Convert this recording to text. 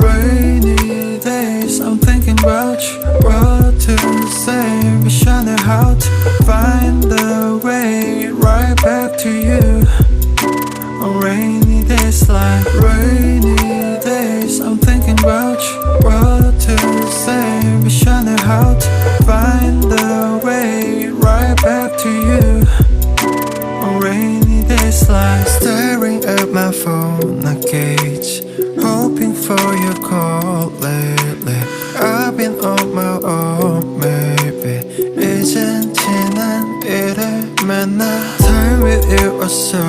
Rainy days, I'm thinking about you. What to say, wish I knew how to find the way right back to you. On rainy days like rainy days, I'm thinking about you. What to say, wish I knew how to find the way right back to you. On rainy days like staring at my phone, I gauge, hoping for your call lately. I've been on my own, maybe 이젠 지난 일을 만나. Time with you was so